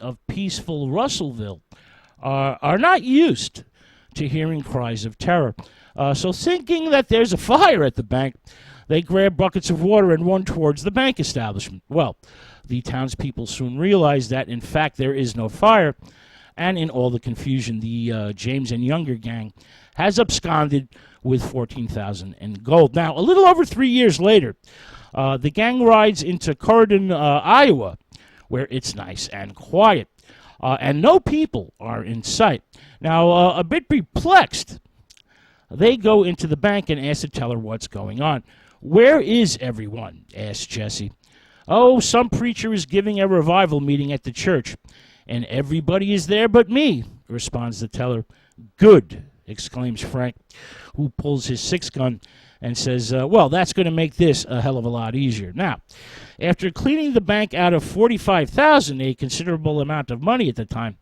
of peaceful Russellville are not used to hearing cries of terror. So thinking that there's a fire at the bank, they grab buckets of water and run towards the bank establishment. Well, the townspeople soon realize that, in fact, there is no fire, and in all the confusion, the James and Younger gang has absconded with $14,000 in gold. Now, a little over 3 years later, the gang rides into Corydon, Iowa, where it's nice and quiet, and no people are in sight. Now, a bit perplexed, they go into the bank and ask the teller what's going on. "Where is everyone?" asks Jesse. "Oh, some preacher is giving a revival meeting at the church, and everybody is there but me," responds the teller. "Good," exclaims Frank, who pulls his six-gun and says, well, that's going to make this a hell of a lot easier. Now, after cleaning the bank out of $45,000, a considerable amount of money at the time,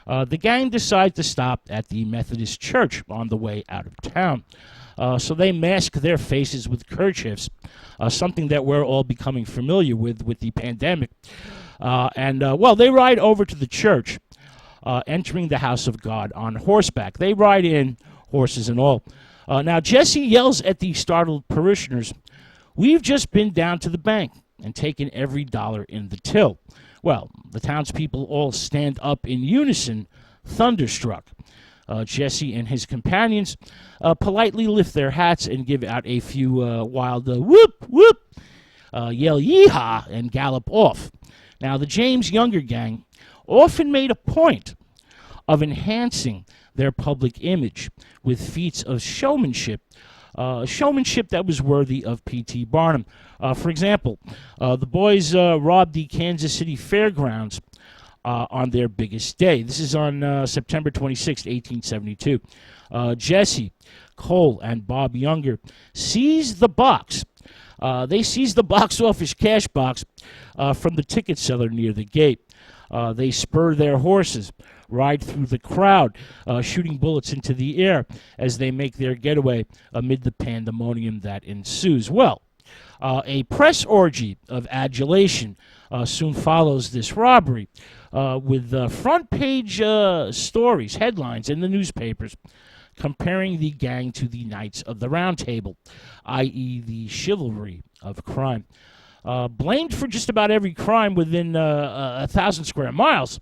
the gang decides to stop at the Methodist church on the way out of town. So they mask their faces with kerchiefs, something that we're all becoming familiar with the pandemic. They ride over to the church, entering the house of God on horseback. They ride in, horses and all. Now, Jesse yells at the startled parishioners, "We've just been down to the bank and taken every dollar in the till." Well, the townspeople all stand up in unison, thunderstruck. Jesse and his companions politely lift their hats and give out a few wild whoop, whoop, yell yeehaw, and gallop off. Now, the James Younger gang often made a point of enhancing their public image with feats of showmanship, showmanship that was worthy of P.T. Barnum. For example, the boys robbed the Kansas City Fairgrounds on their biggest day. This is on September 26, 1872. Jesse, Cole, and Bob Younger seized the box. They seized the box office cash box from the ticket seller near the gate. They spur their horses, ride through the crowd, shooting bullets into the air as they make their getaway amid the pandemonium that ensues. Well, a press orgy of adulation soon follows this robbery, with front-page stories, headlines in the newspapers, comparing the gang to the Knights of the Round Table, i.e. the chivalry of crime. Blamed for just about every crime within 1,000 square miles,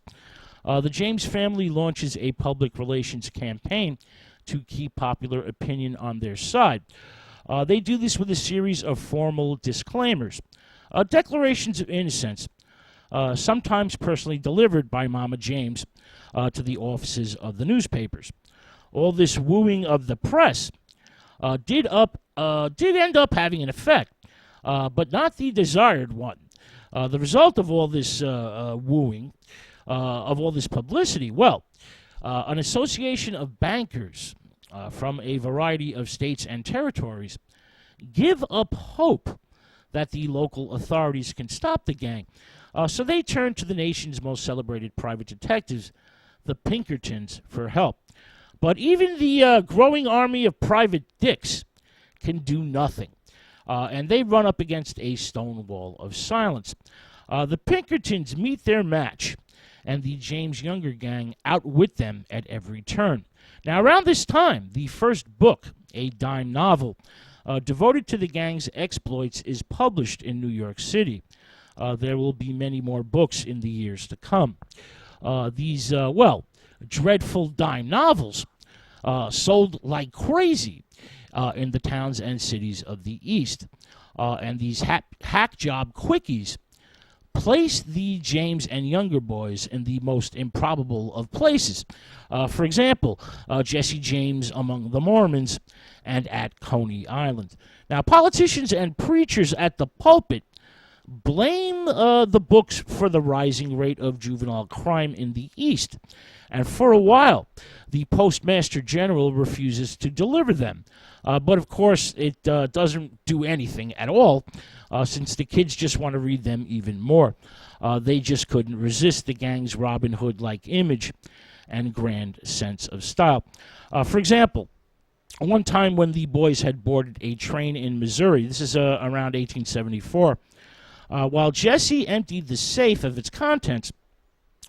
the James family launches a public relations campaign to keep popular opinion on their side. They do this with a series of formal disclaimers, declarations of innocence, sometimes personally delivered by Mama James to the offices of the newspapers. All this wooing of the press did end up having an effect, but not the desired one. The result of all this wooing, of all this publicity, an association of bankers from a variety of states and territories give up hope that the local authorities can stop the gang. So they turn to the nation's most celebrated private detectives, the Pinkertons, for help. But even the growing army of private dicks can do nothing. And they run up against a stone wall of silence. The Pinkertons meet their match, and the James Younger gang outwit them at every turn. Now, around this time, the first book, a dime novel, devoted to the gang's exploits, is published in New York City. There will be many more books in the years to come. These dreadful dime novels sold like crazy in the towns and cities of the East. And these hack job quickies placed the James and Younger boys in the most improbable of places. For example, Jesse James among the Mormons and at Coney Island. Now, politicians and preachers at the pulpit blame the books for the rising rate of juvenile crime in the East. And for a while, the Postmaster General refuses to deliver them. But, of course, it doesn't do anything at all, since the kids just want to read them even more. They just couldn't resist the gang's Robin Hood-like image and grand sense of style. For example, one time when the boys had boarded a train in Missouri, this is around 1874, while Jesse emptied the safe of its contents,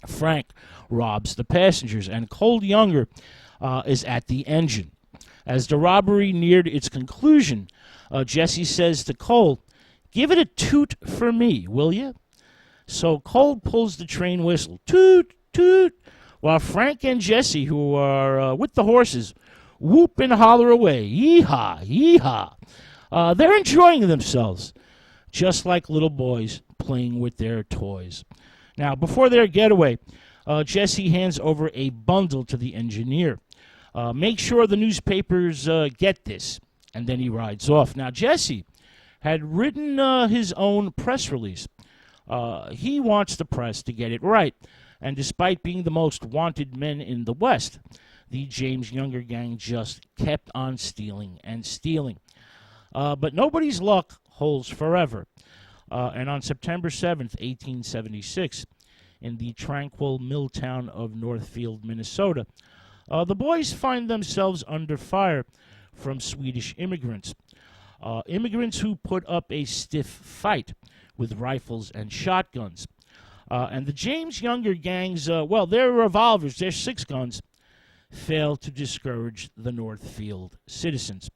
Frank robs the passengers, and Cole Younger is at the engine. As the robbery neared its conclusion, Jesse says to Cole, "Give it a toot for me, will you?" So Cole pulls the train whistle, toot, toot, while Frank and Jesse, who are with the horses, whoop and holler away, yee-haw, yee-haw. They're enjoying themselves, just like little boys playing with their toys. Now, before their getaway, Jesse hands over a bundle to the engineer. Make sure the newspapers get this, and then he rides off. Now, Jesse had written his own press release. He wants the press to get it right, and despite being the most wanted men in the West, the James Younger gang just kept on stealing and stealing. But nobody's luck holds forever. And on September 7th, 1876, in the tranquil mill town of Northfield, Minnesota, the boys find themselves under fire from Swedish immigrants. Immigrants who put up a stiff fight with rifles and shotguns. And the James Younger gang's, their revolvers, their 6 guns, fail to discourage the Northfield citizens.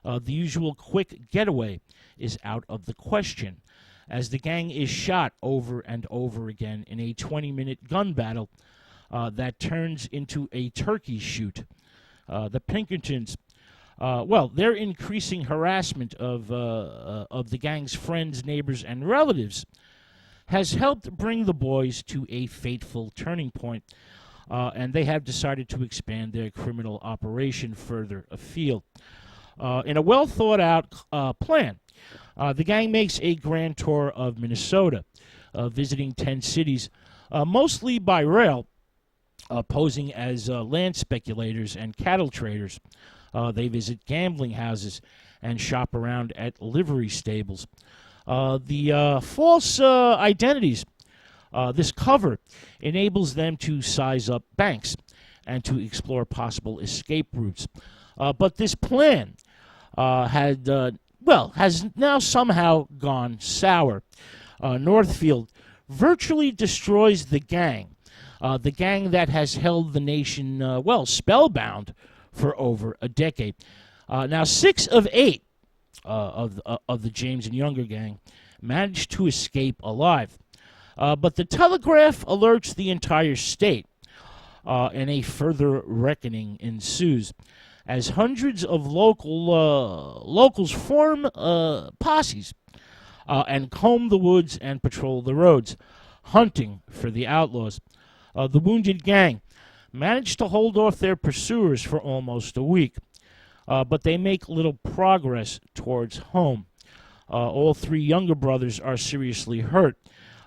The usual quick getaway is out of the question, as the gang is shot over and over again in a 20-minute gun battle that turns into a turkey shoot. The Pinkertons, their increasing harassment of the gang's friends, neighbors, and relatives has helped bring the boys to a fateful turning point, and they have decided to expand their criminal operation further afield. In a well-thought-out plan, the gang makes a grand tour of Minnesota, visiting 10 cities, mostly by rail, posing as land speculators and cattle traders. They visit gambling houses and shop around at livery stables. The false identities, this cover, enables them to size up banks and to explore possible escape routes. But this plan has now somehow gone sour. Northfield virtually destroys the gang that has held the nation, spellbound for over a decade. Now, 6 of 8 of the James and Younger gang managed to escape alive. But the Telegraph alerts the entire state, and a further reckoning ensues, as hundreds of locals form posses and comb the woods and patrol the roads, hunting for the outlaws. The wounded gang managed to hold off their pursuers for almost a week, but they make little progress towards home. All 3 younger brothers are seriously hurt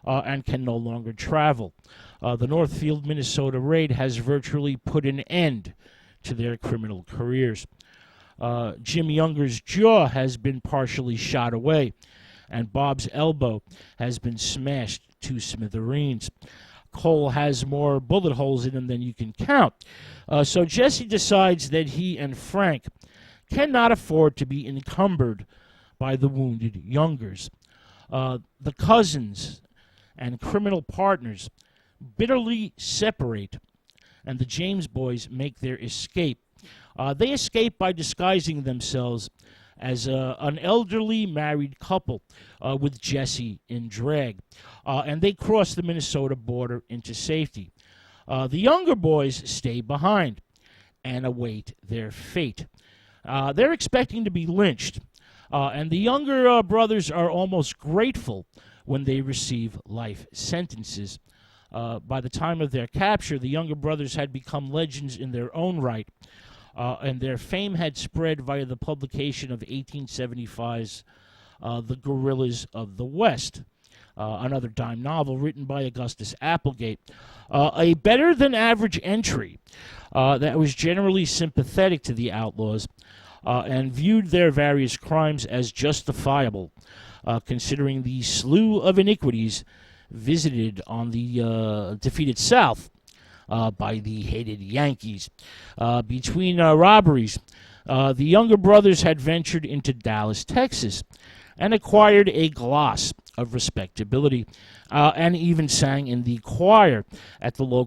and can no longer travel. The Northfield, Minnesota raid has virtually put an end to their criminal careers. Jim Younger's jaw has been partially shot away, and Bob's elbow has been smashed to smithereens. Cole has more bullet holes in him than you can count. So Jesse decides that he and Frank cannot afford to be encumbered by the wounded Youngers. The cousins and criminal partners bitterly separate, and the James boys make their escape. They escape by disguising themselves as an elderly married couple with Jesse in drag, and they cross the Minnesota border into safety. The younger boys stay behind and await their fate. They're expecting to be lynched, and the younger brothers are almost grateful when they receive life sentences. By the time of their capture, the younger brothers had become legends in their own right, and their fame had spread via the publication of 1875's The Guerrillas of the West, another dime novel written by Augustus Applegate. A better-than-average entry that was generally sympathetic to the outlaws and viewed their various crimes as justifiable, considering the slew of iniquities visited on the defeated South by the hated Yankees. Between robberies, the younger brothers had ventured into Dallas, Texas, and acquired a gloss of respectability, and even sang in the choir at the local